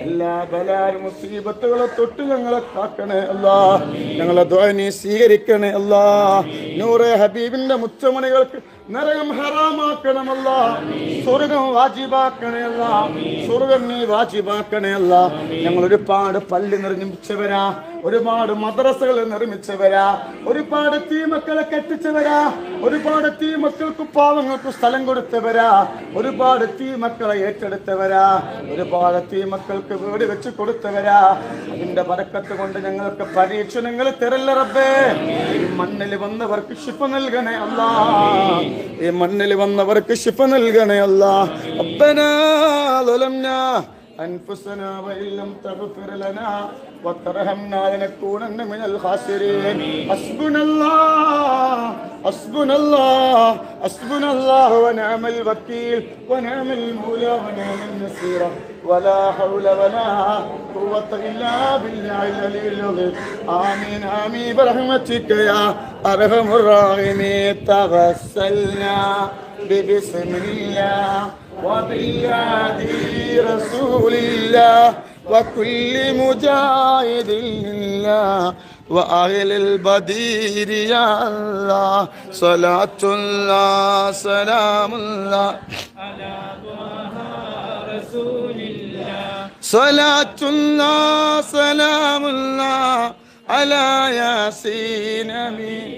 എല്ലാ ബലാലും മുസീബത്തുകളെ തൊട്ട് ഞങ്ങളെ കാക്കണേ അല്ലാ. ഞങ്ങളെ ദുആ നീ സ്വീകരിക്കണേ അല്ലാ. നൂറെ ഹബീബിന്റെ മുച്ചമണികൾക്ക് നരകം ഹറാമാക്കണമല്ല, സ്വർഗം വാജിബാക്കണേ അല്ല, സ്വർഗം നീ വാജിബാക്കണേ അല്ല. ഞങ്ങൾ ഒരുപാട് പള്ളി നിർമ്മിച്ചവരാ, ഒരുപാട് മദ്രസകൾ നിർമ്മിച്ചവരാ, ഒരുപാട് തീമക്കളെ കെട്ടിച്ചവരാ, ഒരുപാട് തീമക്കൾക്ക് പാവങ്ങൾക്ക് സ്ഥലം കൊടുത്തവരാ, ഒരുപാട് തീമക്കളെ ഏറ്റെടുത്തവരാ, ഒരുപാട് തീമക്കൾക്ക് വീട് വെച്ച് കൊടുത്തവരാ. അതിന്റെ ബറക്കത്ത് കൊണ്ട് ഞങ്ങൾക്ക് പരീക്ഷണങ്ങൾ തരല്ല റബ്ബേ. ഈ മണ്ണിൽ വന്നവർക്ക് ശിഫ നൽകണേ അല്ലാ, ഈ മണ്ണിൽ വന്നവർക്ക് ശിഫ നൽകണേ അല്ലാ. റബ്ബനാ ളലംനാ അൻഫുസനാ വഇല്ലം തഗ്ഫിർ ലനാ വതർഹംനാ ലനകൂനന്ന മിനൽ ഖാസിരീൻ. ഹസ്ബുനല്ലാഹ് ഹസ്ബുനല്ലാഹ് ഹസ്ബുനല്ലാഹു വനിഅമൽ വകീൽ വനിഅമൽ മൗലാ വനിഅമൻ നസീർ വലാ ഹൗല വലാ ഖുവത ഇല്ലാ ബില്ലാഹിൽ അലിയിൽ അദീം. ആമീൻ ആമീൻ ബിറഹ്മതിക യാ അർഹമർ റഹീമീൻ. തവസ്സൽനാ ബിസ്മില്ലാഹ് وبالهادي رسول الله وكل مجاهد لله وأهل البدير يا الله. صلاة الله سلام الله على طه رسول الله. صلاة الله سلام الله على ياسين أمين.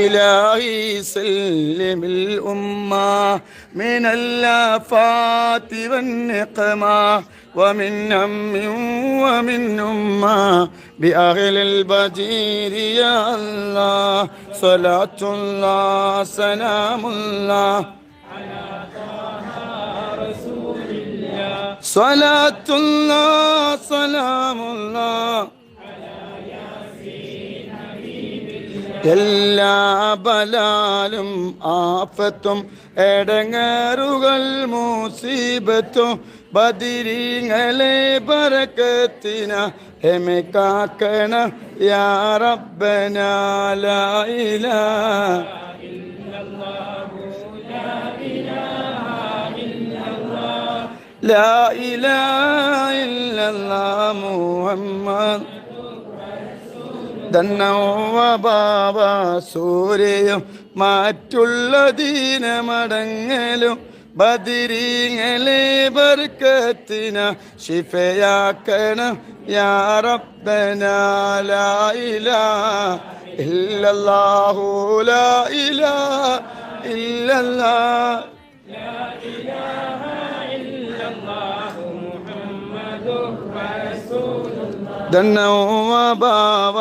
إلهي سلم الأمة من الآفات والنقمة ومن هم ومن أمة بأهل البدير يا الله. صلاة الله سلام الله على طه رسول الله. صلاة الله سلام الله എല്ലാ ബലാലും ആഫത്തും എടങ്ങേറുകൾ മുസീബത്തും ബദരീങ്ങളെ ബറക്കത്തിന എമെ കാക്കണം യാ റബ്ബനാ. ലാ ഇലാഹ ഇല്ലല്ലാഹു ലാ ഇലാഹ ഇല്ലല്ലാഹ് ലാ ഇലാഹ ഇല്ലല്ലാഹ് മുഹമ്മദ് ധന്നവ സൂര്യയും മറ്റുള്ള ദീനമടങ്ങലും ബദരീങ്ങളെ ബർക്കത്തിന ശിഫയാക്കണം യാ റബ്ബനാ. ലാ ഇലാഹ ഇല്ലല്ലാഹു ലാ ഇലാഹ ഇല്ലല്ലാഹ് ലാ ഇലാഹ ഇല്ലല്ലാഹു മുഹമ്മദുർ റസൂലുള്ളാഹ്. ധന്നവ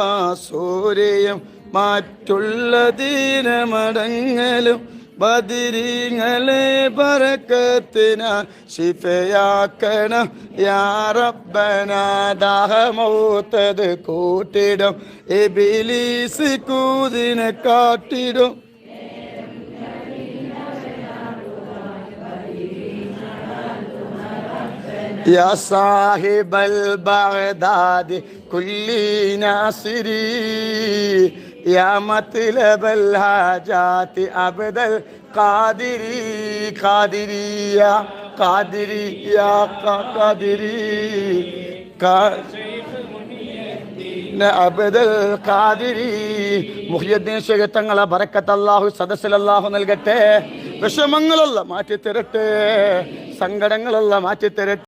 സൂര്യയും മറ്റുള്ള ദീനമടങ്ങലും ബദരീങ്ങളെ ബറക്കത്തിന ശിഫയാക്കണം യാ റബ്ബനാ. ദാഹമൗത്തത് കൂട്ടിടും ഇബ്ലീസ് കൂതിനെ കാട്ടിടും. يا صاحب البغداد كل ناصري يا مطلب الحاجات عبد القادري قادري يا قادري يا قادري അബ്ദുൽ ഖാദിരി മുഹ്യിദ്ദീൻ ശൈഖ് തങ്ങളെ ബറക്കത്ത് അല്ലാഹു സദസ്സിൽ അല്ലാഹു നൽകട്ടെ. വിഷമങ്ങളല്ല മാറ്റി തരട്ടെ, സങ്കടങ്ങളല്ല മാറ്റി തരട്ടെ.